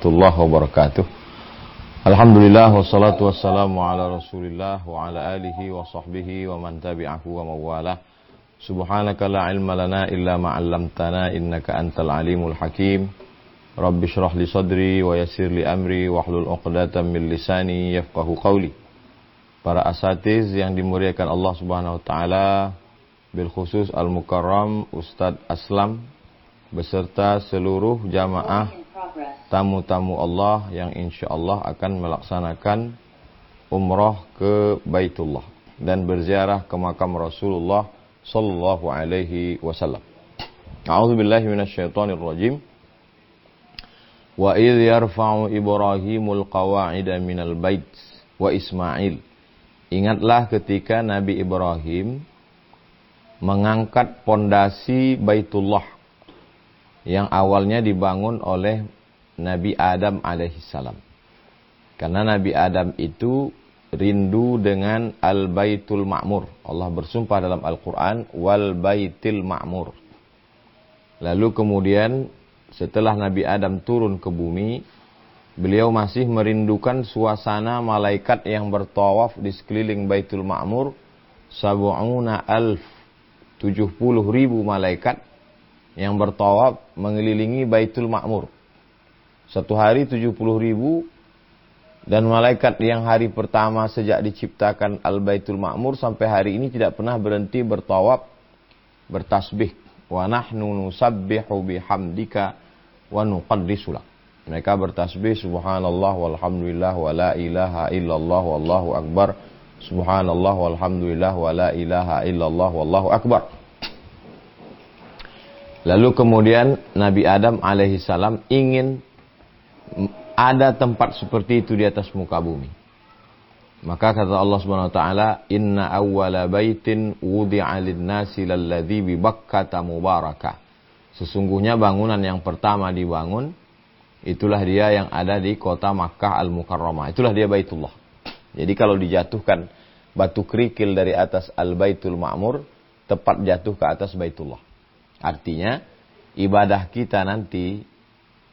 warahmatullahi wabarakatuh. Alhamdulillah wassalatu wassalamu ala Rasulillah wa ala alihi wa sahbihi wa man tabi'ahu wa mawalah. Subhanaka la ilma lana illa ma 'allamtana innaka antal alimul hakim. Rabbi shrah li sadri wa yassir li amri wahlul 'uqdatam min lisani yafqahu qawli. Para asatiz yang dimuliakan Allah Subhanahu wa taala, bil khusus al-mukarram Ustadz Aslam beserta seluruh jamaah tamu-tamu Allah yang insya Allah akan melaksanakan umrah ke Baitullah dan berziarah ke makam Rasulullah sallallahu alaihi wasallam. A'udzubillahi minasyaitonir rajim. Wa idh yarfa'u Ibrahimul qawa'ida minal bait wa Ismail. Ingatlah ketika Nabi Ibrahim mengangkat pondasi Baitullah yang awalnya dibangun oleh Nabi Adam alaihissalam. Karena Nabi Adam itu rindu dengan Al-Baitul Ma'mur. Allah bersumpah dalam Al-Quran, Wal Baitil Ma'mur. Lalu kemudian setelah Nabi Adam turun ke bumi, beliau masih merindukan suasana malaikat yang bertawaf di sekeliling Baitul Ma'mur. 70,000 malaikat yang bertawaf mengelilingi Baitul Ma'mur. Satu hari 70,000, dan malaikat yang hari pertama sejak diciptakan Al-Baitul Ma'mur sampai hari ini tidak pernah berhenti bertawaf, bertasbih. Wa nahnu nusabbihu bihamdika wa nuqaddisu lak. Mereka bertasbih subhanallah walhamdulillah wa la ilaha illallah wallahu akbar. Subhanallah walhamdulillah wa la ilaha illallah wallahu akbar. Lalu kemudian Nabi Adam alaihissalam ingin ada tempat seperti itu di atas muka bumi. Maka kata Allah Subhanahu wa taala, "Inna awwala baitin wudi'a lin-nasi lalladzi bi Bakkata mubarakah." Sesungguhnya bangunan yang pertama dibangun itulah dia yang ada di kota Makkah Al-Mukarramah. Itulah dia Baitullah. Jadi kalau dijatuhkan batu kerikil dari atas Al-Baitul Ma'mur, tepat jatuh ke atas Baitullah. Artinya ibadah kita nanti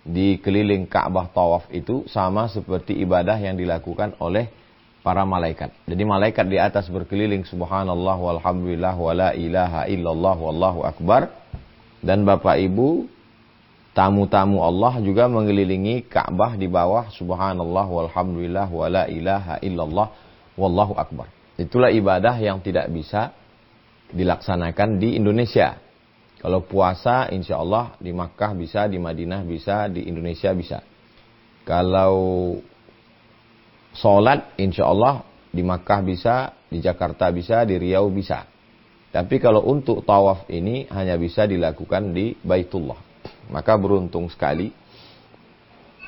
di keliling Ka'bah tawaf itu sama seperti ibadah yang dilakukan oleh para malaikat. Jadi malaikat di atas berkeliling subhanallah walhamdulillah wa la ilaha illallah wallahu akbar. Dan Bapak Ibu tamu-tamu Allah juga mengelilingi Ka'bah di bawah subhanallah walhamdulillah wa la ilaha illallah wallahu akbar. Itulah ibadah yang tidak bisa dilaksanakan di Indonesia. Kalau puasa insya Allah di Makkah bisa, di Madinah bisa, di Indonesia bisa. Kalau sholat insya Allah di Makkah bisa, di Jakarta bisa, di Riau bisa. Tapi kalau untuk tawaf ini hanya bisa dilakukan di Baitullah. Maka beruntung sekali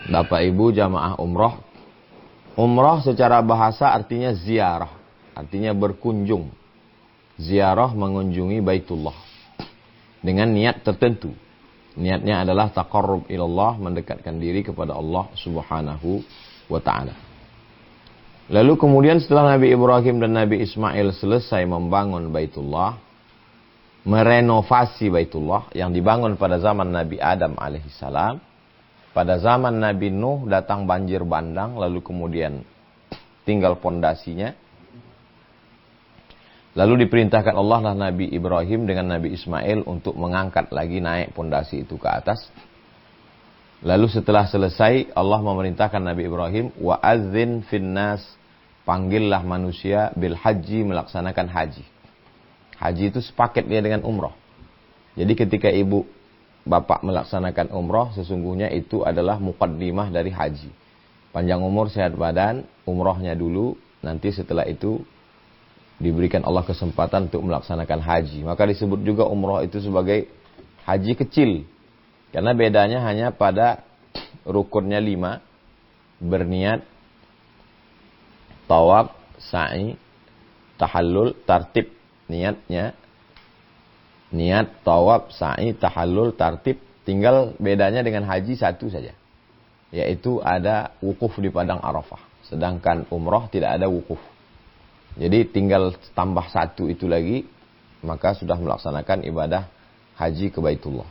Bapak Ibu jamaah umrah. Umrah secara bahasa artinya ziarah, artinya berkunjung. Ziarah mengunjungi Baitullah dengan niat tertentu. Niatnya adalah taqarrub ilallah, mendekatkan diri kepada Allah Subhanahu wa taala. Lalu kemudian setelah Nabi Ibrahim dan Nabi Ismail selesai membangun Baitullah, merenovasi Baitullah yang dibangun pada zaman Nabi Adam alaihissalam, pada zaman Nabi Nuh datang banjir bandang, lalu kemudian tinggal pondasinya. Lalu diperintahkan Allah lah Nabi Ibrahim dengan Nabi Ismail untuk mengangkat lagi, naik pondasi itu ke atas. Lalu setelah selesai Allah memerintahkan Nabi Ibrahim, wa adzin finnas, panggillah manusia bil haji, melaksanakan haji. Haji itu sepaket dia dengan umrah. Jadi ketika ibu bapak melaksanakan umrah, sesungguhnya itu adalah muqaddimah dari haji. Panjang umur, sehat badan, umrahnya dulu, nanti setelah itu diberikan Allah kesempatan untuk melaksanakan haji. Maka disebut juga umrah itu sebagai haji kecil. Karena bedanya hanya pada rukunnya 5. Berniat, tawaf, sa'i, tahallul, tartib. Niatnya, niat, tawaf, sa'i, tahallul, tartib. Tinggal bedanya dengan haji satu saja. Yaitu ada wukuf di Padang Arafah. Sedangkan umrah tidak ada wukuf. Jadi tinggal tambah satu itu lagi, maka sudah melaksanakan ibadah haji ke Baitullah.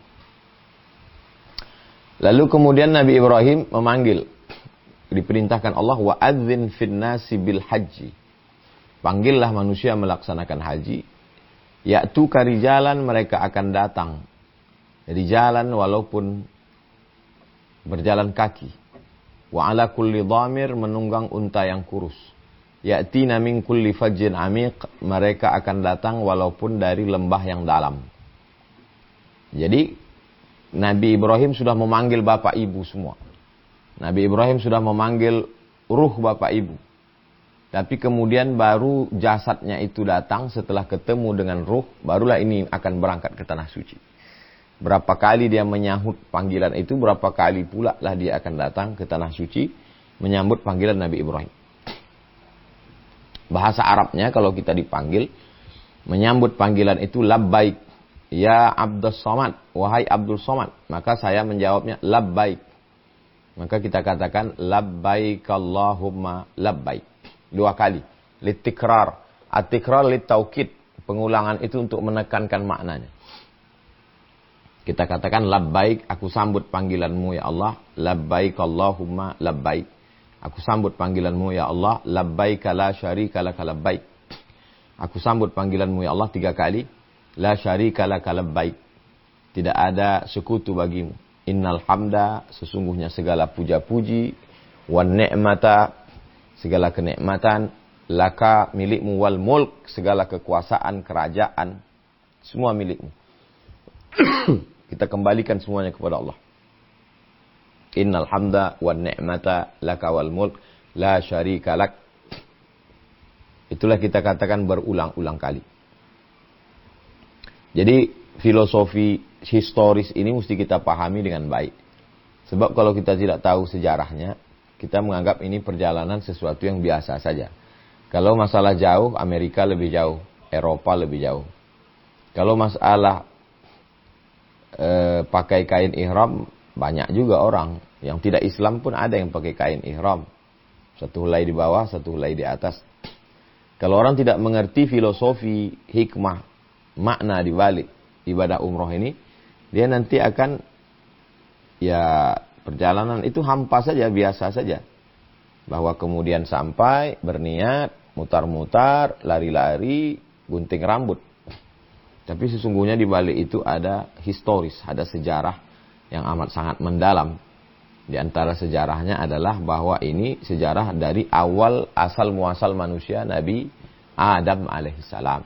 Lalu kemudian Nabi Ibrahim memanggil, diperintahkan Allah, wa adzin fin nasi bil haji. Panggillah manusia melaksanakan haji. Yaitu karijalan, mereka akan datang. Rijalan walaupun berjalan kaki. Wa ala kulli dhamir, menunggang unta yang kurus. Ya'tina min kulli fajjin amiq, mereka akan datang walaupun dari lembah yang dalam. Jadi Nabi Ibrahim sudah memanggil bapak ibu semua. Nabi Ibrahim sudah memanggil ruh bapak ibu. Tapi kemudian baru jasadnya itu datang setelah ketemu dengan ruh, barulah ini akan berangkat ke tanah suci. Berapa kali dia menyahut panggilan itu, berapa kali pula lah dia akan datang ke tanah suci menyambut panggilan Nabi Ibrahim. Bahasa Arabnya kalau kita dipanggil, menyambut panggilan itu labbaik. Ya Abdus Somad, wahai Abdul Somad. Maka saya menjawabnya labbaik. Maka kita katakan labbaik Allahumma labbaik. 2 kali. Litikrar. At-tikrar litaukid. Pengulangan itu untuk menekankan maknanya. Kita katakan labbaik, aku sambut panggilanmu ya Allah. Labbaik Allahumma labbaik. Aku sambut panggilanmu ya Allah. Labbaik la syarika laka labbaik. Aku sambut panggilanmu ya Allah 3 kali. La syarika laka labbaik. Tidak ada sekutu bagimu. Innal hamda, sesungguhnya segala puja-puji, wan ni'mata, segala kenikmatan, laka milikmu, wal mulk, segala kekuasaan, kerajaan, semua milikmu. Kita kembalikan semuanya kepada Allah. Innal hamda wan ni'mata laka wal mulk la syarika lak. Itulah kita katakan berulang-ulang kali. Jadi filosofi historis ini mesti kita pahami dengan baik. Sebab kalau kita tidak tahu sejarahnya, kita menganggap ini perjalanan sesuatu yang biasa saja. Kalau masalah jauh, Amerika lebih jauh, Eropa lebih jauh. Kalau masalah pakai kain ihram, banyak juga orang yang tidak Islam pun ada yang pakai kain ihram. Satu helai di bawah, satu helai di atas. Kalau orang tidak mengerti filosofi, hikmah, makna di balik ibadah umroh ini, dia nanti akan, ya perjalanan itu hampa saja, biasa saja. Bahwa kemudian sampai, berniat, mutar-mutar, lari-lari, gunting rambut. Tapi sesungguhnya di balik itu ada historis, ada sejarah yang amat sangat mendalam. Di antara sejarahnya adalah bahwa ini sejarah dari awal asal muasal manusia, Nabi Adam alaihissalam,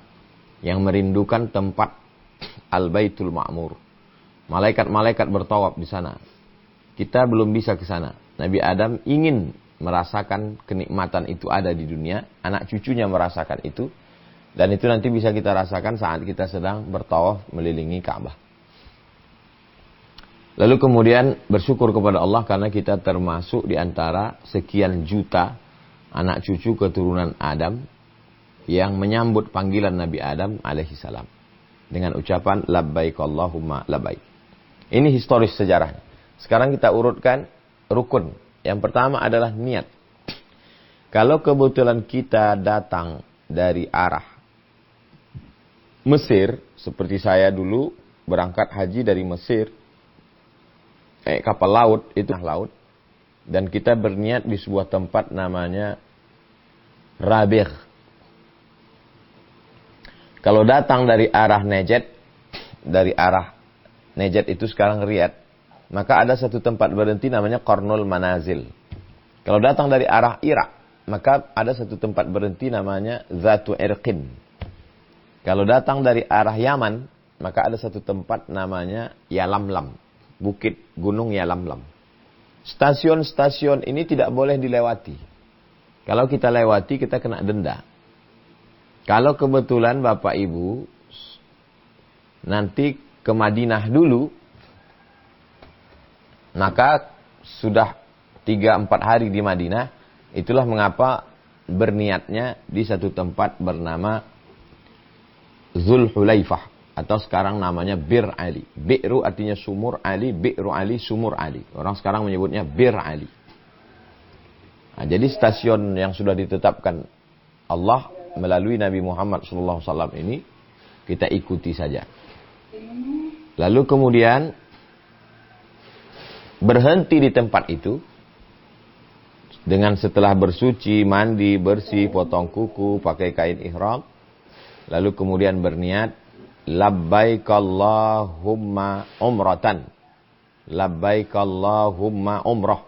yang merindukan tempat Al-Baitul Ma'mur. Malaikat-malaikat bertawaf di sana. Kita belum bisa ke sana. Nabi Adam ingin merasakan kenikmatan itu ada di dunia. Anak cucunya merasakan itu. Dan itu nanti bisa kita rasakan saat kita sedang bertawaf melilingi Ka'bah. Lalu kemudian bersyukur kepada Allah karena kita termasuk di antara sekian juta anak cucu keturunan Adam yang menyambut panggilan Nabi Adam alaihissalam dengan ucapan labbaik Allahumma labbaik. Ini historis sejarahnya. Sekarang kita urutkan rukun. Yang pertama adalah niat. Kalau kebetulan kita datang dari arah Mesir, seperti saya dulu berangkat haji dari Mesir, kapal laut, itu laut, dan kita berniat di sebuah tempat namanya Rabigh. Kalau datang dari arah Najd, dari arah Najd itu sekarang Riyadh, maka ada satu tempat berhenti namanya Qarnul Manazil. Kalau datang dari arah Irak, maka ada satu tempat berhenti namanya Zatu Irqin. Kalau datang dari arah Yaman, maka ada satu tempat namanya Yalamlam, Bukit Gunung Yalamlam. Stasiun-stasiun ini tidak boleh dilewati. Kalau kita lewati, kita kena denda. Kalau kebetulan Bapak Ibu nanti ke Madinah dulu, maka sudah 3-4 hari di Madinah. Itulah mengapa berniatnya di satu tempat bernama Zulhulaifah, atau sekarang namanya Bir Ali. Bi'ru artinya sumur, Ali, Bi'ru Ali, sumur Ali. Orang sekarang menyebutnya Bir Ali. Nah, jadi stasiun yang sudah ditetapkan Allah melalui Nabi Muhammad SAW ini, kita ikuti saja. Lalu kemudian berhenti di tempat itu dengan setelah bersuci, mandi, bersih, potong kuku, pakai kain ihram, lalu kemudian berniat labbaik Allahumma umratan, labbaik Allahumma umrah,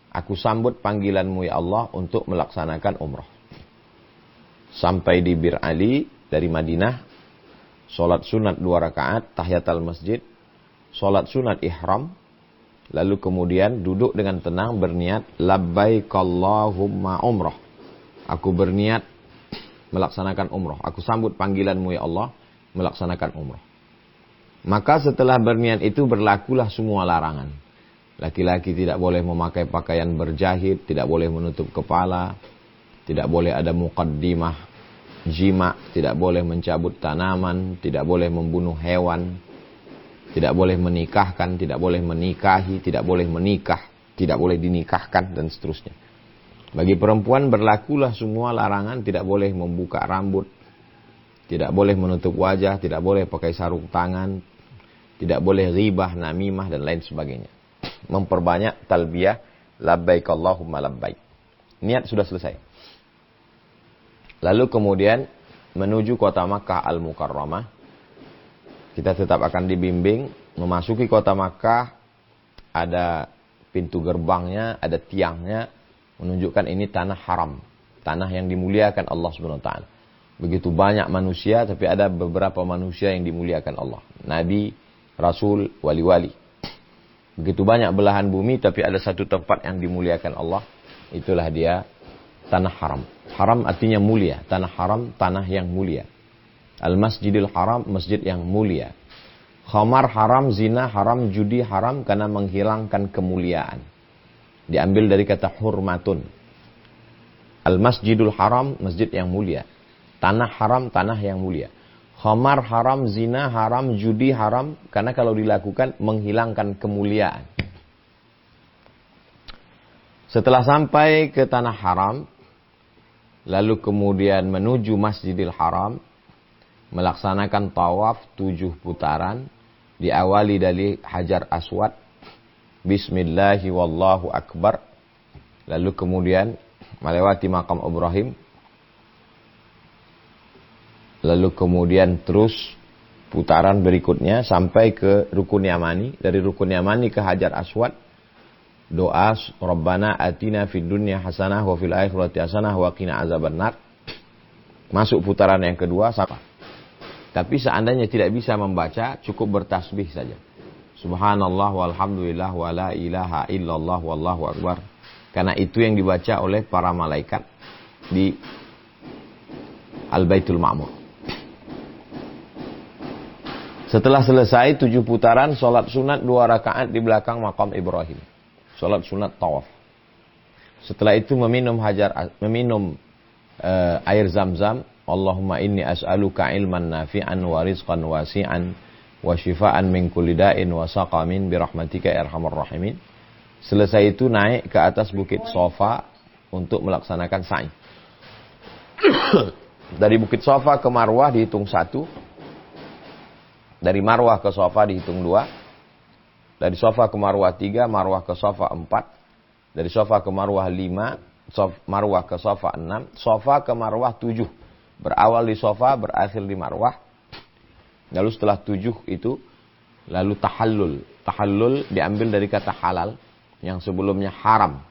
aku sambut panggilanmu ya Allah untuk melaksanakan umrah. Sampai di Bir Ali dari Madinah, sholat sunat 2 rakaat, tahiyatul masjid, sholat sunat ihram, lalu kemudian duduk dengan tenang berniat labbaik Allahumma umrah, aku berniat melaksanakan umrah, aku sambut panggilanmu ya Allah melaksanakan umrah. Maka setelah berniat itu berlakulah semua larangan. Laki-laki tidak boleh memakai pakaian berjahit, tidak boleh menutup kepala, tidak boleh ada muqaddimah jima, tidak boleh mencabut tanaman, tidak boleh membunuh hewan, tidak boleh menikahkan, tidak boleh menikahi, tidak boleh menikah, tidak boleh dinikahkan, dan seterusnya. Bagi perempuan berlakulah semua larangan, tidak boleh membuka rambut, tidak boleh menutup wajah, tidak boleh pakai sarung tangan, tidak boleh ghibah, namimah, dan lain sebagainya. Memperbanyak talbiyah, labbaik Allahumma labbaik. Niat sudah selesai. Lalu kemudian menuju kota Makkah Al-Mukarramah. Kita tetap akan dibimbing memasuki kota Makkah, ada pintu gerbangnya, ada tiangnya, menunjukkan ini tanah haram, tanah yang dimuliakan Allah Subhanahu wa taala. Begitu banyak manusia, tapi ada beberapa manusia yang dimuliakan Allah. Nabi, Rasul, wali-wali. Begitu banyak belahan bumi, tapi ada satu tempat yang dimuliakan Allah. Itulah dia tanah haram. Haram artinya mulia. Tanah haram, tanah yang mulia. Al-Masjidil Haram, masjid yang mulia. Khamar haram, zina haram, judi haram karena menghilangkan kemuliaan. Diambil dari kata hurmatun. Al-Masjidul Haram, masjid yang mulia. Tanah haram, tanah yang mulia. Khamar haram, zina haram, judi haram karena kalau dilakukan menghilangkan kemuliaan. Setelah sampai ke tanah haram, lalu kemudian menuju Masjidil Haram, melaksanakan tawaf 7 putaran, diawali dari Hajar Aswad, bismillahi wallahu akbar, lalu kemudian melewati makam Ibrahim, lalu kemudian terus putaran berikutnya sampai ke Rukun Yamani, dari Rukun Yamani ke Hajar Aswad, doa Rabbana atina fid dunya hasanah wa fil akhirati hasanah wa qina azabannar. Masuk putaran yang kedua sama. Tapi seandainya tidak bisa membaca, cukup bertasbih saja. Subhanallah walhamdulillah wa la ilaha illallah wallahu akbar. Karena itu yang dibaca oleh para malaikat di Al-Baitul Ma'mur. Setelah selesai 7 putaran, sholat sunat 2 rakaat di belakang makam Ibrahim. Sholat sunat tawaf. Setelah itu meminum air zam-zam. Allahumma inni as'aluka ilman nafi'an wa rizqan wasi'an wa shifaan min kulli da'in wa saqamin birahmatika ya arhamar rahimin. Selesai itu naik ke atas bukit Safa untuk melaksanakan sa'i. Dari bukit Safa ke Marwah dihitung 1. Dari Marwah ke Safa dihitung 2. Dari Safa ke Marwah 3, Marwah ke Safa 4. Dari Safa ke Marwah 5, Marwah ke Safa 6, Safa ke Marwah 7. Berawal di Safa, berakhir di Marwah. Lalu setelah 7 itu, lalu tahallul. Tahallul diambil dari kata halal, yang sebelumnya haram.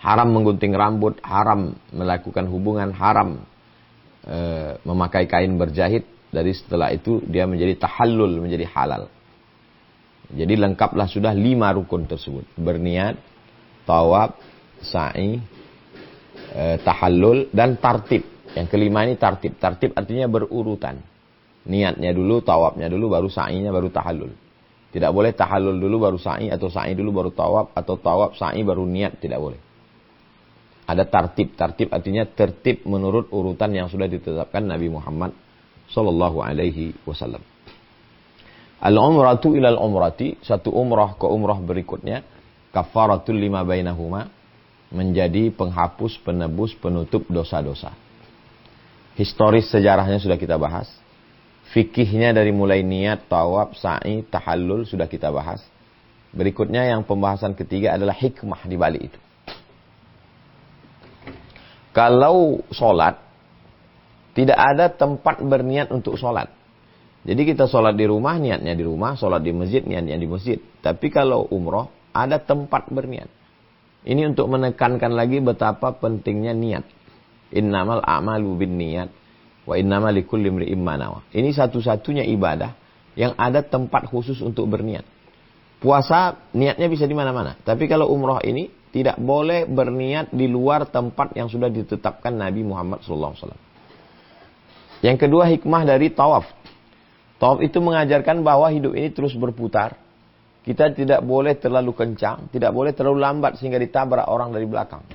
Haram menggunting rambut, haram melakukan hubungan, haram memakai kain berjahit. Dari setelah itu dia menjadi tahallul, menjadi halal. Jadi lengkaplah sudah 5 rukun tersebut. Berniat, tawaf, sa'i, tahallul, dan tartib. Yang kelima ini tartib. Tartib artinya berurutan. Niatnya dulu, tawafnya dulu, baru sa'inya, baru tahallul. Tidak boleh tahallul dulu baru sa'i, atau sa'i dulu baru tawaf, atau tawaf sa'i baru niat, tidak boleh. Ada tartib. Tartib artinya tertib menurut urutan yang sudah ditetapkan Nabi Muhammad sallallahu alaihi wasallam. Al-umratu ilal umrati, satu umrah ke umrah berikutnya, kafaratul lima bainahuma, menjadi penghapus, penebus, penutup dosa-dosa. Historis sejarahnya sudah kita bahas. Fikihnya dari mulai niat, tawaf, sa'i, tahallul sudah kita bahas. Berikutnya yang pembahasan ketiga adalah hikmah di balik itu. Kalau sholat, tidak ada tempat berniat untuk sholat. Jadi kita sholat di rumah, niatnya di rumah. Sholat di masjid, niatnya di masjid. Tapi kalau umroh, ada tempat berniat. Ini untuk menekankan lagi betapa pentingnya niat. Innamal a'malu bin niat. Wa innamal likulli imri'in ma nawa. Ini satu-satunya ibadah yang ada tempat khusus untuk berniat. Puasa, niatnya bisa di mana-mana. Tapi kalau umroh ini, tidak boleh berniat di luar tempat yang sudah ditetapkan Nabi Muhammad SAW. Yang kedua, hikmah dari tawaf. Tawaf itu mengajarkan bahwa hidup ini terus berputar. Kita tidak boleh terlalu kencang, tidak boleh terlalu lambat sehingga ditabrak orang dari belakang.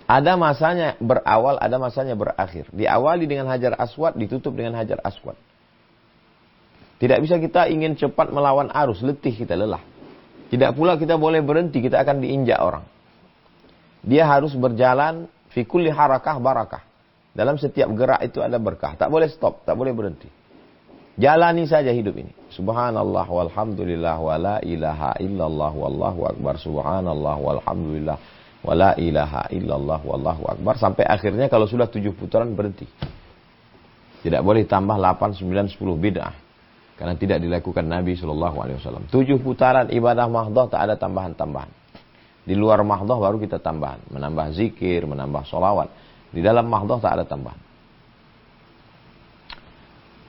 Ada masanya berawal, ada masanya berakhir. Diawali dengan Hajar Aswad, ditutup dengan Hajar Aswad. Tidak bisa kita ingin cepat melawan arus, letih kita, lelah. Tidak pula kita boleh berhenti, kita akan diinjak orang. Dia harus berjalan, fi kulli harakah barakah. Dalam setiap gerak itu ada berkah. Tak boleh stop, tak boleh berhenti. Jalani saja hidup ini. Subhanallah walhamdulillah wa la ilaha illallah wallahu akbar. Subhanallah walhamdulillah wa la ilaha illallah wallahu akbar. Sampai akhirnya kalau sudah 7 putaran berhenti. Tidak boleh tambah 8, 9, 10 bid'ah. Karena tidak dilakukan Nabi SAW. 7 putaran ibadah mahdoh tak ada tambahan-tambahan. Di luar mahdoh baru kita tambahan. Menambah zikir, menambah sholawat. Di dalam mahdoh tak ada tambahan.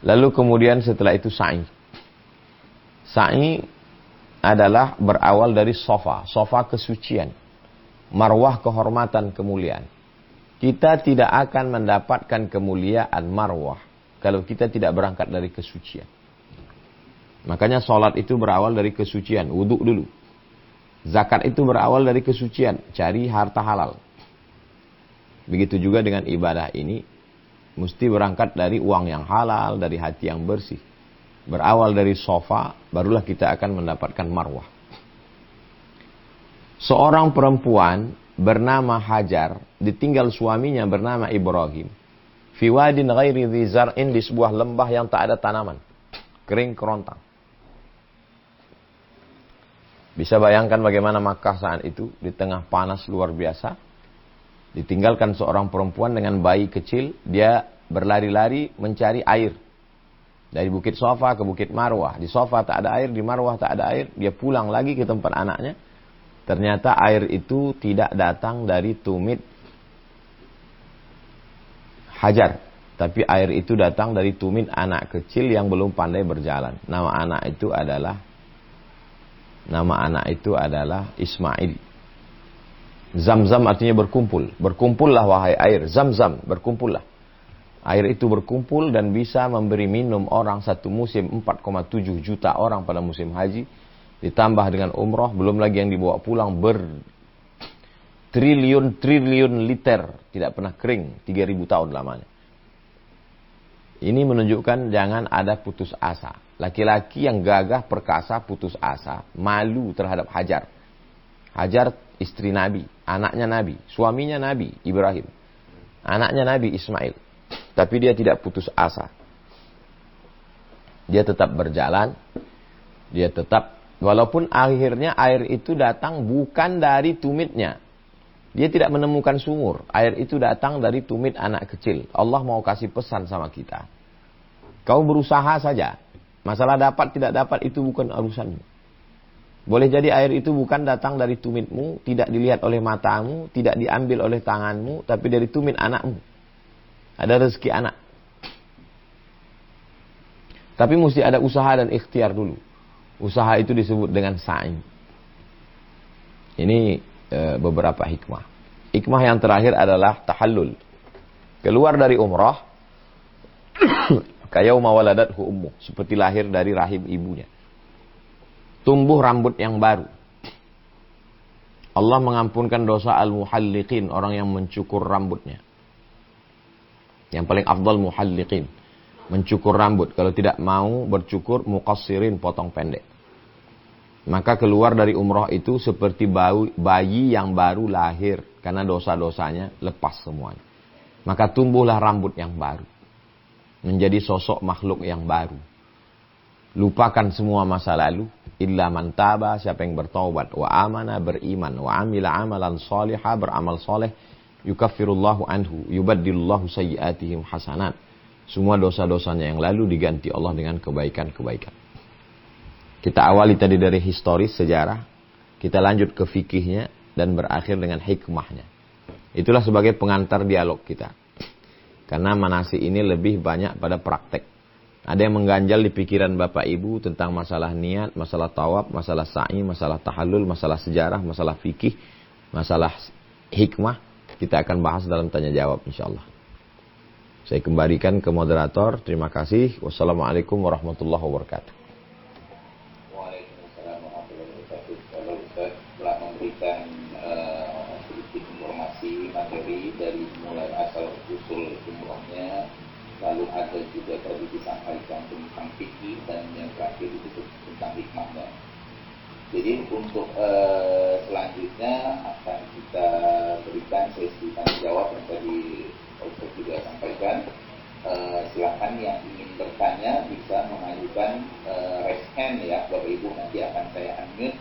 Lalu kemudian setelah itu sa'i. Sa'i adalah berawal dari sofa. Sofa kesucian. Marwah kehormatan kemuliaan. Kita tidak akan mendapatkan kemuliaan marwah kalau kita tidak berangkat dari kesucian. Makanya sholat itu berawal dari kesucian. Wudhu dulu. Zakat itu berawal dari kesucian. Cari harta halal. Begitu juga dengan ibadah ini, mesti berangkat dari uang yang halal, dari hati yang bersih. Berawal dari sofa, barulah kita akan mendapatkan marwah. Seorang perempuan bernama Hajar, ditinggal suaminya bernama Ibrahim. Fi wadin ghairi dhi zar'in, di sebuah lembah yang tak ada tanaman. Kering kerontang. Bisa bayangkan bagaimana Makkah saat itu, di tengah panas luar biasa. Ditinggalkan seorang perempuan dengan bayi kecil, dia berlari-lari mencari air. Dari Bukit Sofa ke Bukit Marwah. Di Sofa tak ada air, di Marwah tak ada air. Dia pulang lagi ke tempat anaknya. Ternyata air itu tidak datang dari tumit Hajar. Tapi air itu datang dari tumit anak kecil yang belum pandai berjalan. Nama anak itu adalah Ismail. Zam-zam artinya berkumpul. Berkumpullah wahai air. Zam-zam, berkumpullah. Air itu berkumpul dan bisa memberi minum orang satu musim 4,7 juta orang pada musim haji. Ditambah dengan umroh, belum lagi yang dibawa pulang bertriliun-triliun liter. Tidak pernah kering, 3000 tahun lamanya. Ini menunjukkan jangan ada putus asa. Laki-laki yang gagah perkasa putus asa, malu terhadap Hajar. Hajar istri Nabi, anaknya Nabi, suaminya Nabi Ibrahim, anaknya Nabi Ismail. Tapi dia tidak putus asa. Dia tetap berjalan. Dia tetap, walaupun akhirnya air itu datang bukan dari tumitnya. Dia tidak menemukan sumur. Air itu datang dari tumit anak kecil. Allah mau kasih pesan sama kita. Kau berusaha saja. Masalah dapat tidak dapat itu bukan urusanmu. Boleh jadi air itu bukan datang dari tumitmu, tidak dilihat oleh matamu, tidak diambil oleh tanganmu, tapi dari tumit anakmu. Ada rezeki anak. Tapi mesti ada usaha dan ikhtiar dulu. Usaha itu disebut dengan sa'i. Ini beberapa hikmah. Hikmah yang terakhir adalah tahallul. Keluar dari umrah, kayauma waladathu ummuh, seperti lahir dari rahim ibunya. Tumbuh rambut yang baru. Allah mengampunkan dosa al-muhalliqin, orang yang mencukur rambutnya. Yang paling afdal muhalliqin, mencukur rambut. Kalau tidak mau bercukur, muqassirin, potong pendek. Maka keluar dari umrah itu seperti bayi yang baru lahir. Karena dosa-dosanya lepas semuanya. Maka tumbuhlah rambut yang baru. Menjadi sosok makhluk yang baru. Lupakan semua masa lalu. Illa man taba, siapa yang bertaubat, wa amana, beriman, wa amila amalan salihah, beramal soleh, yukaffirullahu anhu, yubaddilullahu sayyiatihim hasanat. Semua dosa-dosanya yang lalu diganti Allah dengan kebaikan-kebaikan. Kita awali tadi dari historis, sejarah, kita lanjut ke fikihnya, dan berakhir dengan hikmahnya. Itulah sebagai pengantar dialog kita. Karena manasik ini lebih banyak pada praktek. Ada yang mengganjal di pikiran Bapak Ibu tentang masalah niat, masalah tawaf, masalah sa'i, masalah tahallul, masalah sejarah, masalah fikih, masalah hikmah. Kita akan bahas dalam tanya jawab insyaallah. Saya kembalikan ke moderator. Terima kasih. Wassalamualaikum warahmatullahi wabarakatuh. Waalaikumsalam warahmatullahi wabarakatuh. Kalau Ustaz telah memberikan sedikit informasi materi dari mulai asal usul umrohnya, lalu ada juga tadi disampaikan tentang fikih, dan yang terakhir itu tentang hikmahnya. Jadi untuk selanjutnya akan kita berikan sesi tanya jawab yang tadi Ustaz juga sampaikan. Silakan yang ingin bertanya bisa mengajukan raise hand ya Bapak Ibu, nanti akan saya unmute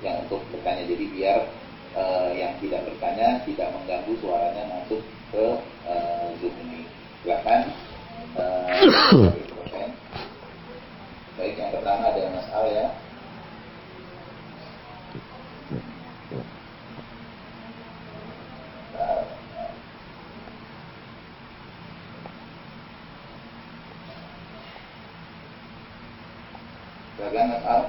yang untuk bertanya. Jadi biar yang tidak bertanya tidak mengganggu suaranya masuk ke Zoom ini. Silakan. Baik, yang pertama ada Mas Al ya. Silakan Mas Al.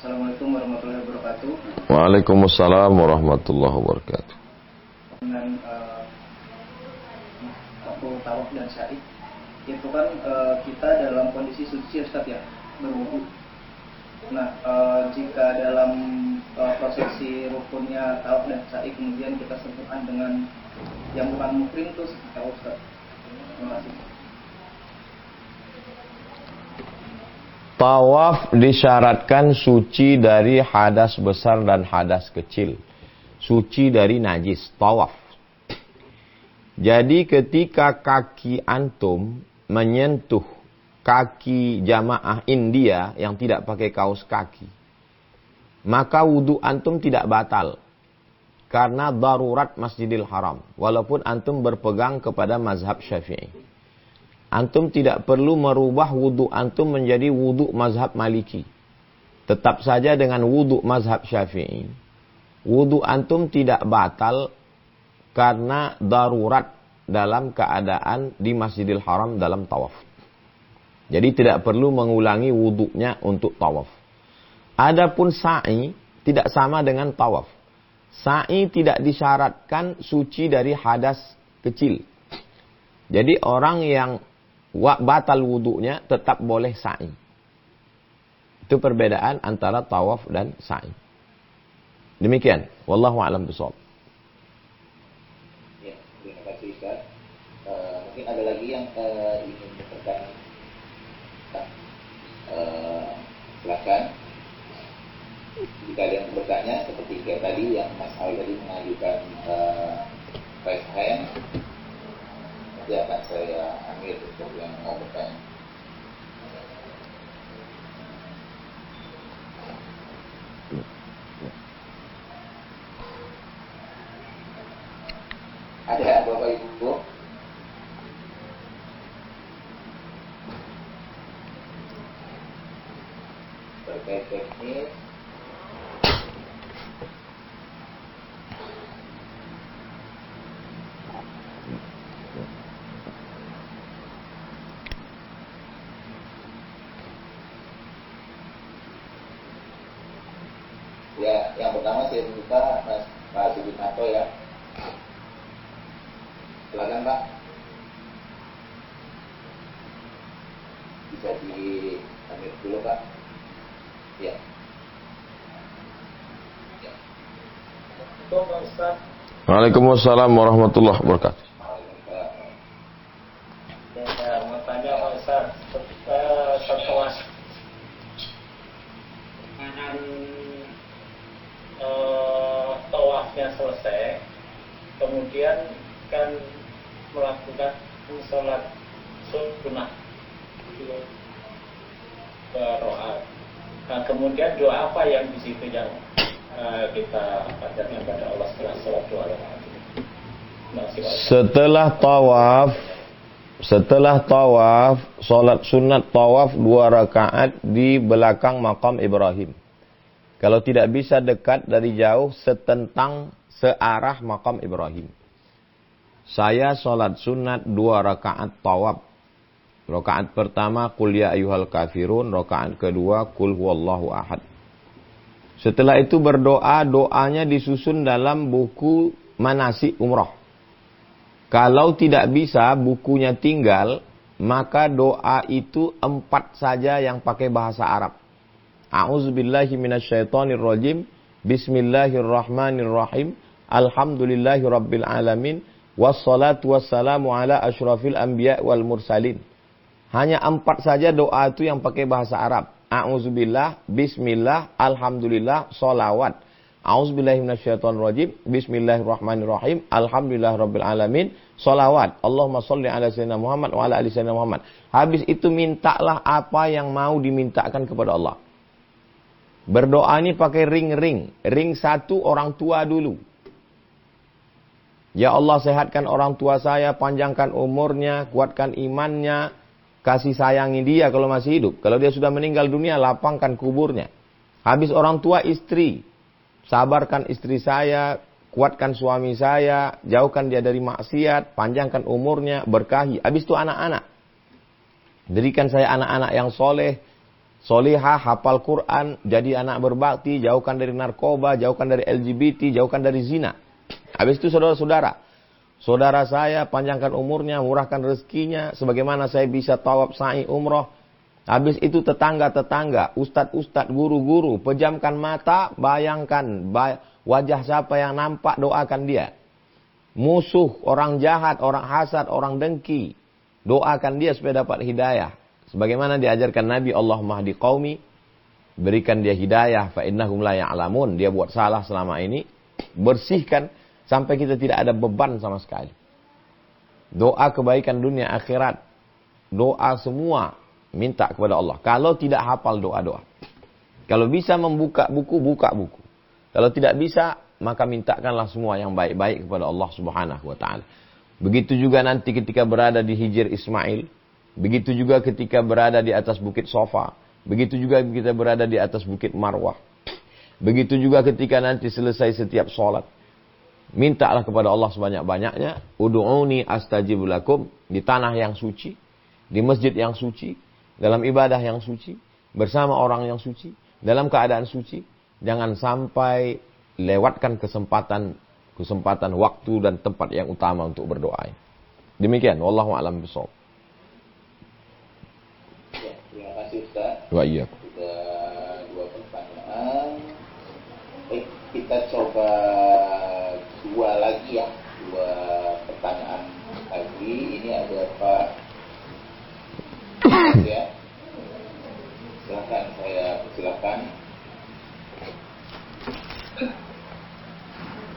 Assalamualaikum warahmatullahi wabarakatuh. Waalaikumsalam warahmatullahi wabarakatuh. Dengan waktu tawaf dan sa'i itu kan kita dalam kondisi suci Ustaz ya, berwudu. Nah, jika dalam prosesi rukunnya tawaf dan sa'i kemudian kita sentuhan dengan yang bukan muhrim itu seperti apa Ustaz? Terima kasih. Tawaf disyaratkan suci dari hadas besar dan hadas kecil. Suci dari najis, tawaf. Jadi ketika kaki antum menyentuh kaki jamaah India yang tidak pakai kaos kaki, maka wudu antum tidak batal. Karena darurat Masjidil Haram. Walaupun antum berpegang kepada mazhab Syafi'i. Antum tidak perlu merubah wudu antum menjadi wudu mazhab Maliki. Tetap saja dengan wudu mazhab Syafi'i. Wudu antum tidak batal karena darurat dalam keadaan di Masjidil Haram dalam tawaf. Jadi tidak perlu mengulangi wudunya untuk tawaf. Adapun sa'i tidak sama dengan tawaf. Sa'i tidak disyaratkan suci dari hadas kecil. Jadi orang yang batal wudunya tetap boleh sa'i. Itu perbedaan antara tawaf dan sa'i. Demikian. Wallahu a'lam bishawab. Ya, terima kasih Ustaz. Mungkin ada lagi yang ingin bertanya. Silakan. Jika ada yang bertanya seperti kayak tadi yang Mas Al tadi mengajukan raise hand, nanti akan saya ambil untuk yang mau bertanya. Ada Bapak Ibu? Terkait teknis. Ya, yang pertama saya minta Pak Suginarto ya. Silakan Pak. Bisa di-unmute dulu Pak. Ya. Ya. Itu Pak Ustaz. Waalaikumsalam warahmatullahi wabarakatuh. Saya mau tanya Pak Ustaz, setelah tawafnya selesai, kemudian kan melakukan sholat sunnah. berdoa. Nah, kemudian doa apa yang di situ yang kita panjatkan pada Allah setelah sholat 2 rakaat ini? Setelah tawaf, sholat sunat tawaf 2 rakaat di belakang makam Ibrahim. Kalau tidak bisa dekat dari jauh, setentang searah makam Ibrahim. Saya sholat sunat 2 rakaat tawaf. Rakaat pertama, Qul ya ayyuhal kafirun. Rakaat kedua, Qul huwallahu ahad. Setelah itu berdoa, doanya disusun dalam buku manasik umrah. Kalau tidak bisa bukunya tinggal, maka doa itu 4 saja yang pakai bahasa Arab. A'udzubillahi minasyaitonirrajim. Bismillahirrahmanirrahim. Alhamdulillahirabbil alamin. Wassalatu wassalamu ala asyrafil anbiya wal mursalin. Hanya 4 saja doa itu yang pakai bahasa Arab. A'udzubillah, bismillah, alhamdulillah, sholawat. A'udzubillahi minasyaitonirrajim. Bismillahirrahmanirrahim. Alhamdulillahirabbil alamin. Sholawat. Allahumma sholli ala sayyidina Muhammad wa ala ali sayyidina Muhammad. Habis itu mintalah apa yang mau dimintakan kepada Allah. Berdoa ini pakai ring-ring. Ring 1 orang tua dulu. Ya Allah, sehatkan orang tua saya, panjangkan umurnya, kuatkan imannya, kasih sayangi dia kalau masih hidup. Kalau dia sudah meninggal dunia, lapangkan kuburnya. Habis orang tua, istri. Sabarkan istri saya, kuatkan suami saya, jauhkan dia dari maksiat, panjangkan umurnya, berkahi. Habis itu anak-anak. Berikan saya anak-anak yang soleh, solihah, hafal Quran, jadi anak berbakti, jauhkan dari narkoba, jauhkan dari LGBT, jauhkan dari zina. Habis itu saudara-saudara. Saudara saya, panjangkan umurnya, murahkan rezekinya, sebagaimana saya bisa tawaf sa'i umroh. Habis itu tetangga-tetangga, ustadz-ustadz, guru-guru, pejamkan mata, bayangkan wajah siapa yang nampak, doakan dia. Musuh, orang jahat, orang hasad, orang dengki, doakan dia supaya dapat hidayah. Sebagaimana diajarkan Nabi, Allahumma hdi qaumi, berikan dia hidayah, fa innahum la ya'lamun. Dia buat salah selama ini, bersihkan sampai kita tidak ada beban sama sekali. Doa kebaikan dunia akhirat, doa semua minta kepada Allah. Kalau tidak hafal doa-doa. Kalau bisa membuka buku, buka buku. Kalau tidak bisa, maka mintakanlah semua yang baik-baik kepada Allah Subhanahu wa taala. Begitu juga nanti ketika berada di Hijr Ismail, begitu juga ketika berada di atas bukit Sofa, begitu juga kita berada di atas bukit Marwah. Begitu juga ketika nanti selesai setiap sholat. Mintalah kepada Allah sebanyak-banyaknya. Udu'uni astajib lakum. Di tanah yang suci, di masjid yang suci, dalam ibadah yang suci, bersama orang yang suci, dalam keadaan suci. Jangan sampai lewatkan kesempatan waktu dan tempat yang utama untuk berdoa. Demikian, wallahu a'lam bishawab. Ya, terima kasih Ustaz. Wa iyyakum. Sudah 2 pertanyaan. Kita coba 2 lagi ya, 2 pertanyaan lagi. Ini ada Pak ya. Silakan.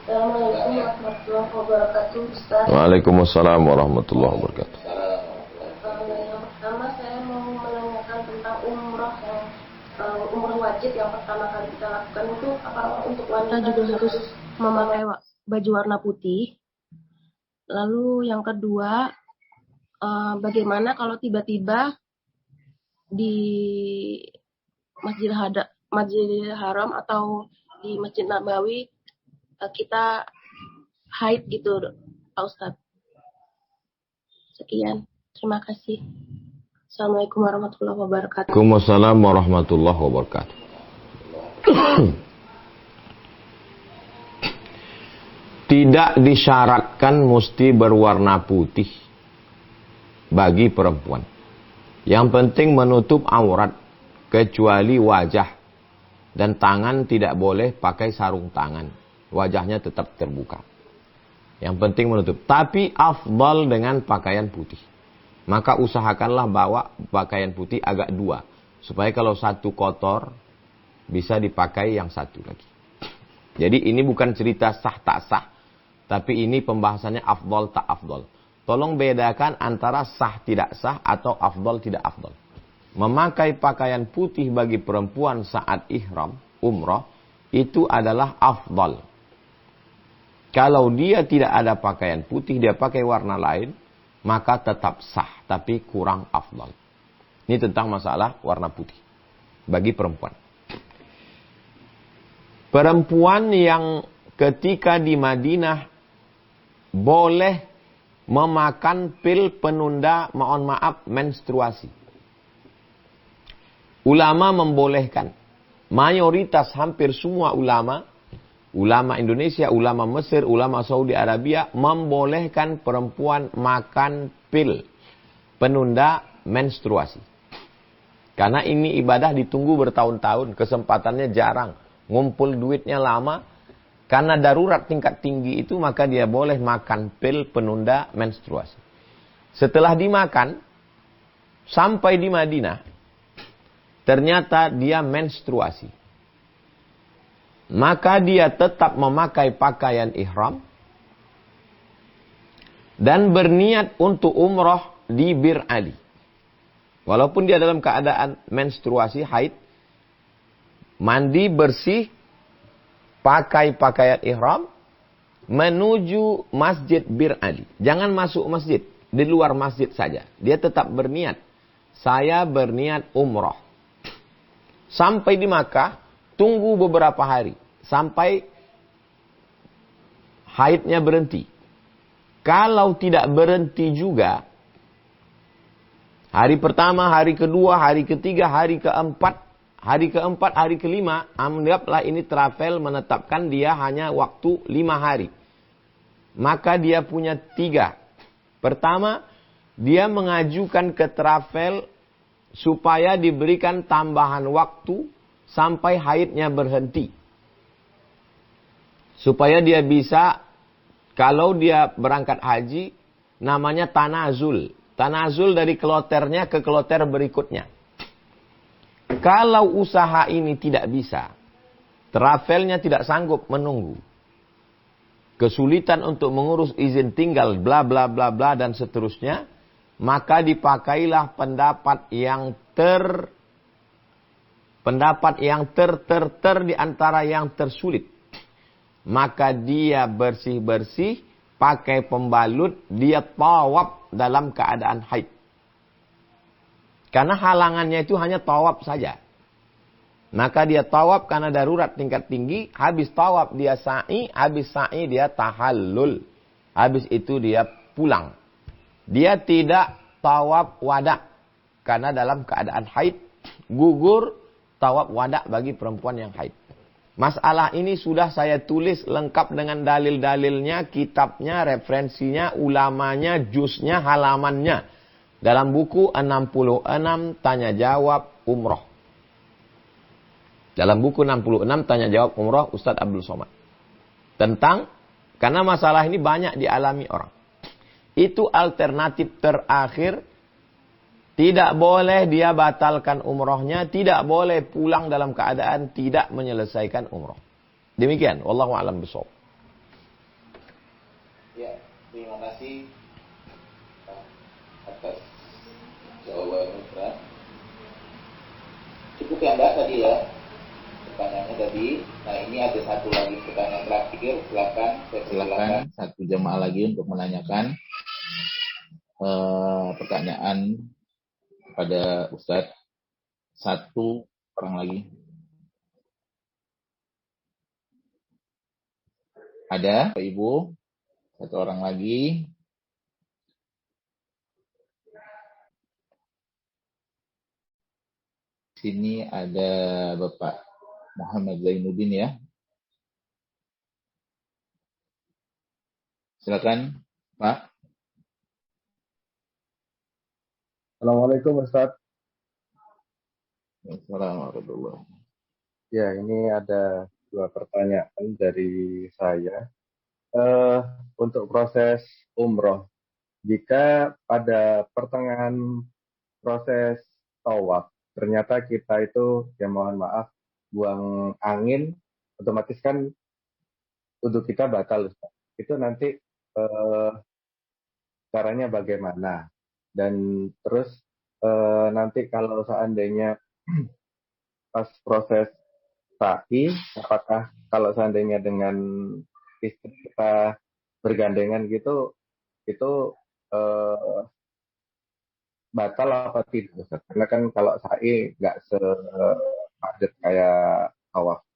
Assalamualaikum warahmatullahi wabarakatuh, Ustaz. Waalaikumsalam warahmatullahi wabarakatuh. Yang pertama saya mau menanyakan tentang umroh yang umroh wajib yang pertama kali kita lakukan itu apakah untuk wanita juga harus memakai baju warna putih? Lalu yang kedua, bagaimana kalau tiba-tiba di Masjidil Haram atau di Masjid Nabawi kita haid gitu, Pak Ustadz. Sekian, terima kasih. Assalamualaikum warahmatullahi wabarakatuh. Waalaikumsalam warahmatullahi wabarakatuh. Tidak disyaratkan mesti berwarna putih bagi perempuan. Yang penting menutup aurat, kecuali wajah dan tangan tidak boleh pakai sarung tangan. Wajahnya tetap terbuka. Yang penting menutup. Tapi afdal dengan pakaian putih. Maka usahakanlah bawa pakaian putih agak 2. Supaya kalau satu kotor, bisa dipakai yang satu lagi. Jadi ini bukan cerita sah tak sah. Tapi ini pembahasannya afdal tak afdal. Tolong bedakan antara sah tidak sah atau afdal tidak afdal. memakai pakaian putih bagi perempuan saat ihram, umrah, itu adalah afdal. Kalau dia tidak ada pakaian putih, dia pakai warna lain, maka tetap sah, tapi kurang afdal. Ini tentang masalah warna putih bagi perempuan. Perempuan yang ketika di Madinah boleh memakan pil penunda, mohon maaf, menstruasi. Ulama membolehkan. Mayoritas hampir semua ulama Indonesia, ulama Mesir, ulama Saudi Arabia membolehkan perempuan makan pil penunda menstruasi. Karena ini ibadah ditunggu bertahun-tahun, kesempatannya jarang, ngumpul duitnya lama. Karena darurat tingkat tinggi itu, maka dia boleh makan pil penunda menstruasi. Setelah dimakan, sampai di Madinah, ternyata dia menstruasi. Maka dia tetap memakai pakaian ihram dan berniat untuk umrah di Bir Ali. Walaupun dia dalam keadaan menstruasi, haid, mandi bersih, pakai pakaian ihram, menuju masjid Bir Ali. Jangan masuk masjid, di luar masjid saja. Dia tetap berniat, saya berniat umrah. Sampai di Makkah, tunggu beberapa hari. Sampai haidnya berhenti. Kalau tidak berhenti juga, hari pertama, hari kedua, hari ketiga, hari keempat, hari kelima, anggaplah ini travel menetapkan dia hanya waktu 5 hari. Maka dia punya 3. Pertama, dia mengajukan ke travel supaya diberikan tambahan waktu sampai haidnya berhenti. Supaya dia bisa, kalau dia berangkat haji, namanya tanazul. Tanazul dari kloternya ke kloter berikutnya. Kalau usaha ini tidak bisa, travelnya tidak sanggup menunggu, kesulitan untuk mengurus izin tinggal, bla bla bla bla dan seterusnya, maka dipakailah pendapat yang ter di antara yang tersulit. Maka dia bersih-bersih, pakai pembalut, dia tawaf dalam keadaan haid. Karena halangannya itu hanya tawaf saja. Maka dia tawaf karena darurat tingkat tinggi. Habis tawaf dia sa'i. Habis sa'i dia tahallul. Habis itu dia pulang. Dia tidak tawaf wada. Karena dalam keadaan haid. Gugur tawaf wada bagi perempuan yang haid. Masalah ini sudah saya tulis lengkap dengan dalil-dalilnya, kitabnya, referensinya, ulamanya, juznya, halamannya. Dalam buku 66 Tanya Jawab Umroh. Dalam buku 66 Tanya Jawab Umroh Ustadz Abdul Somad. Karena masalah ini banyak dialami orang. Itu alternatif terakhir. Tidak boleh dia batalkan umrohnya. Tidak boleh pulang dalam keadaan tidak menyelesaikan umroh. Demikian. Wallahu a'lam bishawab. Ya, terima kasih atas jawaban Ustaz. Cukup ya Mbak tadi ya pertanyaannya tadi. Nah ini ada satu lagi pertanyaan terakhir. Silakan satu jemaah lagi untuk menanyakan pertanyaan kepada Ustadz. Satu orang lagi. Ada Pak Ibu? Satu orang lagi. Sini ada Bapak Muhammad Zainuddin ya. Silakan Pak. Assalamualaikum Ustaz. Assalamualaikum. Ya, ini ada 2 pertanyaan dari saya. Untuk proses umroh, jika pada pertengahan proses tawaf, ternyata kita itu, ya mohon maaf, buang angin, otomatis kan wudhu kita batal, Ustaz. Itu nanti caranya bagaimana? Dan terus nanti kalau seandainya pas proses sa'i, apakah kalau seandainya dengan istri kita bergandengan gitu, itu eh, batal apa tidak, Ustaz? Karena kan kalau sa'i nggak sepadat kayak tawaf.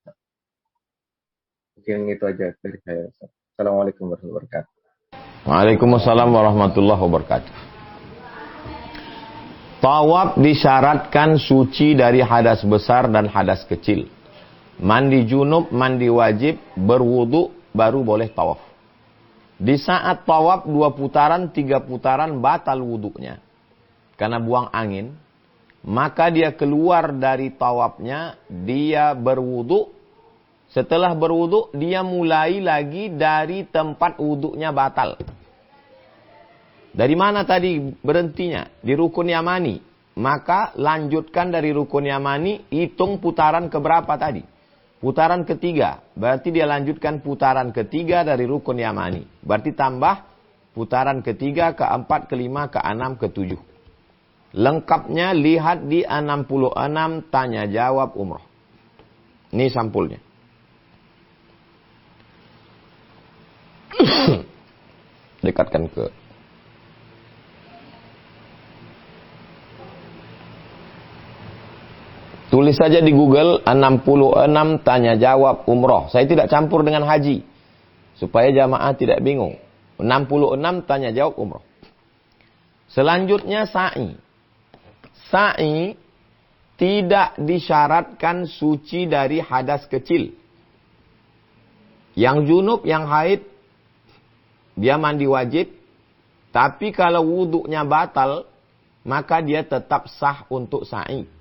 Mungkin itu aja dari saya, Ustaz. Assalamualaikum warahmatullahi wabarakatuh. Waalaikumsalam warahmatullahi wabarakatuh. Tawaf disyaratkan suci dari hadas besar dan hadas kecil. Mandi junub, mandi wajib, berwudu, baru boleh tawaf. Di saat tawaf 2 putaran, 3 putaran batal wudunya. Karena buang angin. Maka dia keluar dari tawafnya, dia berwudu. Setelah berwudu, dia mulai lagi dari tempat wudunya batal. Dari mana tadi berhentinya? Di rukun yamani. Maka lanjutkan dari rukun yamani, hitung putaran keberapa tadi? Putaran ketiga. Berarti dia lanjutkan putaran ketiga dari rukun yamani. Berarti tambah putaran ketiga, keempat, kelima, keenam, ketujuh. Lengkapnya lihat di 66 tanya jawab umroh. Ini sampulnya. Dekatkan ke tulis saja di Google 66 tanya jawab umroh. Saya tidak campur dengan haji. Supaya jamaah tidak bingung. 66 tanya jawab umroh. Selanjutnya sa'i. Sa'i tidak disyaratkan suci dari hadas kecil. Yang junub, yang haid, dia mandi wajib. Tapi kalau wuduknya batal, maka dia tetap sah untuk sa'i.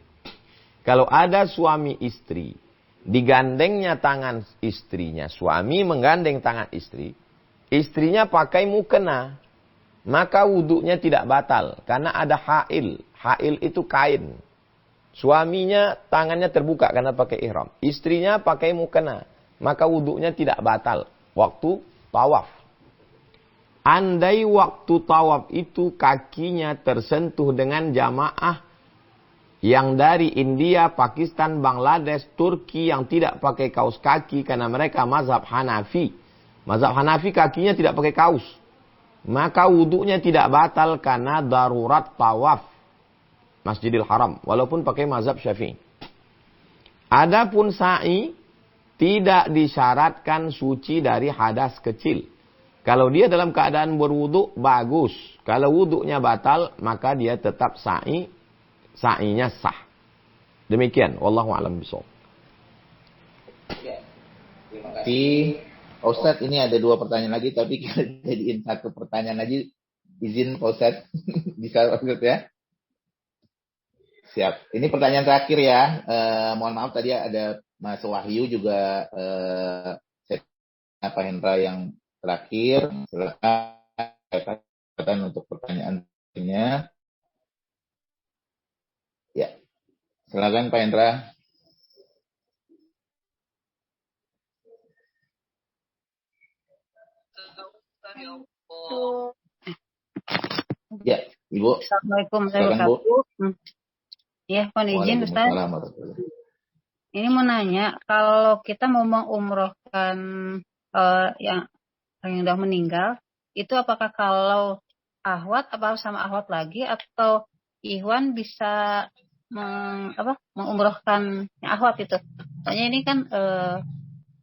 Kalau ada suami istri, digandengnya tangan istrinya, suami menggandeng tangan istri, istrinya pakai mukena, maka wuduknya tidak batal. Karena ada ha'il. Ha'il itu kain. Suaminya tangannya terbuka karena pakai ihram. Istrinya pakai mukena, maka wuduknya tidak batal. Waktu tawaf. Andai waktu tawaf itu kakinya tersentuh dengan jamaah yang dari India, Pakistan, Bangladesh, Turki yang tidak pakai kaos kaki karena mereka mazhab Hanafi. Mazhab Hanafi kakinya tidak pakai kaos. Maka wuduknya tidak batal karena darurat tawaf Masjidil Haram. Walaupun pakai mazhab Syafi'i. Adapun sa'i tidak disyaratkan suci dari hadas kecil. Kalau dia dalam keadaan berwuduk, bagus. Kalau wuduknya batal, maka dia tetap sa'i. Sa'inya sah. Demikian. Wallahu a'lam bishawab. Ya, terima kasih. Ustadz, ini ada 2 pertanyaan lagi, tapi kita jadiin 1 pertanyaan lagi. Izin Ustadz. Bisa Ustadz ya? Siap. Ini pertanyaan terakhir ya. Mohon maaf tadi ada Mas Wahyu juga Pak Hendra yang terakhir. Silakan untuk pertanyaannya. Ya, silakan Pak Hendra. Ya, Ibu. Assalamualaikum Silakan, Bu. warahmatullahi wabarakatuh. Ya, mohon izin Ustaz. Waalaikumsalam warahmatullahi. Ini mau nanya, kalau kita mau mengumrohkan yang sudah meninggal, itu apakah kalau ahwat apa harus sama ahwat lagi, atau ikhwan bisa mengumrohkan yang ahwat itu? Soalnya ini kan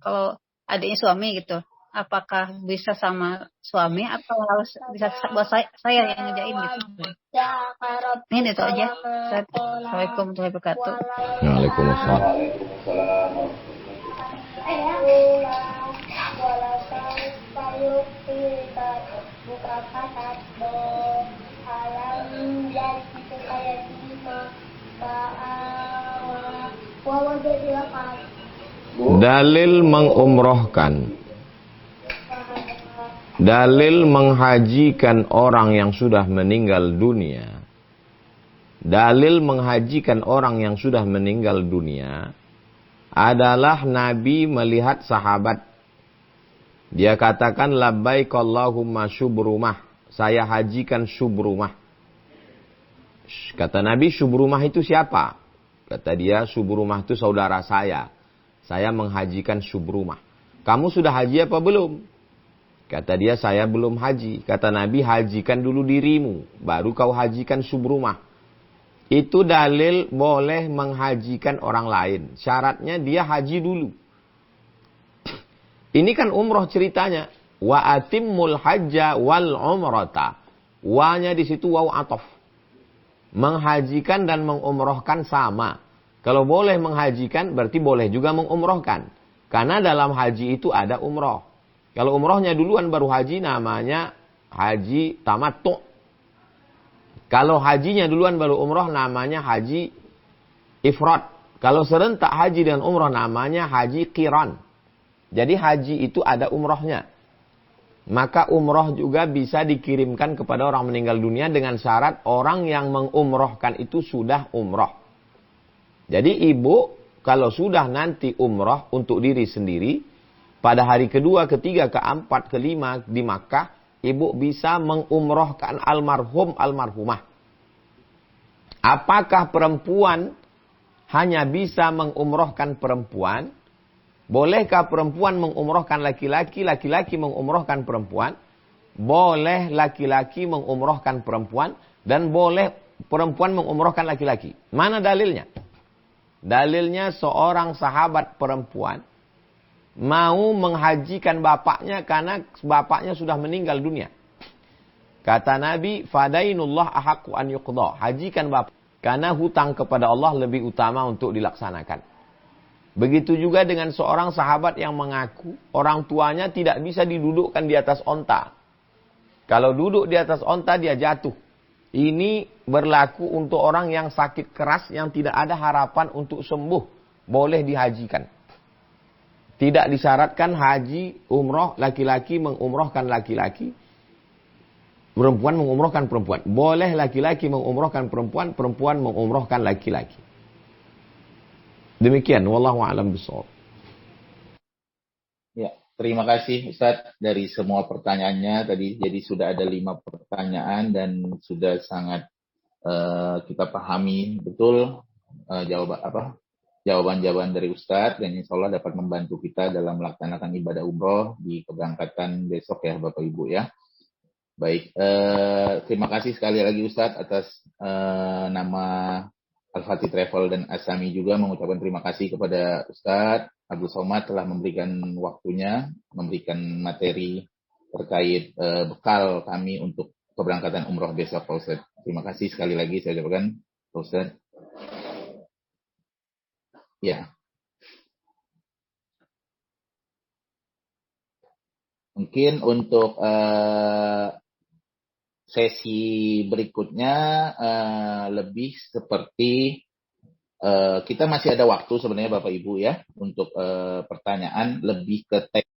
kalau adiknya suami gitu, apakah bisa sama suami atau harus bisa buat saya yang ngerjain gitu? Ini itu aja. Assalamualaikum warahmatullahi wabarakatuh. Waalaikumsalam. Waalaikumsalam. Dalil mengumrohkan, dalil menghajikan orang yang sudah meninggal dunia, dalil menghajikan orang yang sudah meninggal dunia adalah Nabi melihat sahabat. Dia katakan, labbaik Allahumma syubrumah, saya hajikan syubrumah. Kata Nabi, Syubrumah itu siapa? Kata dia, Syubrumah itu saudara saya. Saya menghajikan Syubrumah. Kamu sudah haji apa belum? Kata dia, saya belum haji. Kata Nabi, hajikan dulu dirimu, baru kau hajikan Syubrumah. Itu dalil boleh menghajikan orang lain. Syaratnya dia haji dulu. Ini kan umroh ceritanya. Wa atimmul hajja wal umrata. Wa-nya di situ waw atof. Menghajikan dan mengumrohkan sama. Kalau boleh menghajikan, berarti boleh juga mengumrohkan. Karena dalam haji itu ada umroh. Kalau umrohnya duluan baru haji, namanya haji tamattu. Kalau hajinya duluan baru umroh, namanya haji ifrad. Kalau serentak haji dan umroh, namanya haji qiran. Jadi haji itu ada umrohnya. Maka umroh juga bisa dikirimkan kepada orang meninggal dunia dengan syarat orang yang mengumrohkan itu sudah umroh. Jadi ibu kalau sudah nanti umroh untuk diri sendiri, pada hari kedua, ketiga, keempat, kelima di Makkah, ibu bisa mengumrohkan almarhum, almarhumah. Apakah perempuan hanya bisa mengumrohkan perempuan? Bolehkah perempuan mengumrohkan laki-laki, laki-laki mengumrohkan perempuan? Boleh laki-laki mengumrohkan perempuan, dan boleh perempuan mengumrohkan laki-laki. Mana dalilnya? Dalilnya seorang sahabat perempuan mau menghajikan bapaknya karena bapaknya sudah meninggal dunia. Kata Nabi, fadainullah ahaqqu an yuqda. Hajikan bapak. Karena hutang kepada Allah lebih utama untuk dilaksanakan. Begitu juga dengan seorang sahabat yang mengaku orang tuanya tidak bisa didudukkan di atas onta. Kalau duduk di atas onta dia jatuh. Ini berlaku untuk orang yang sakit keras yang tidak ada harapan untuk sembuh. Boleh dihajikan. Tidak disyaratkan haji, umroh, laki-laki mengumrohkan laki-laki. Perempuan mengumrohkan perempuan. Boleh laki-laki mengumrohkan perempuan, perempuan mengumrohkan laki-laki. Demikian, wallahu a'lam bishawab. Ya, terima kasih Ustadz dari semua pertanyaannya tadi. Jadi sudah ada 5 pertanyaan dan sudah sangat kita pahami betul jawaban-jawaban dari Ustadz, dan insya Allah dapat membantu kita dalam melaksanakan ibadah umroh di keberangkatan besok ya Bapak Ibu ya. Baik, terima kasih sekali lagi Ustadz atas nama Al-Fatih Travel dan Asami juga mengucapkan terima kasih kepada Ustadz Abdul Somad telah memberikan waktunya, memberikan materi terkait bekal kami untuk keberangkatan umroh besok Pak Ustadz. Terima kasih sekali lagi saya ucapkan Pak Ustadz. Ya. Mungkin untuk sesi berikutnya lebih seperti kita masih ada waktu sebenarnya Bapak Ibu ya untuk pertanyaan lebih ke teks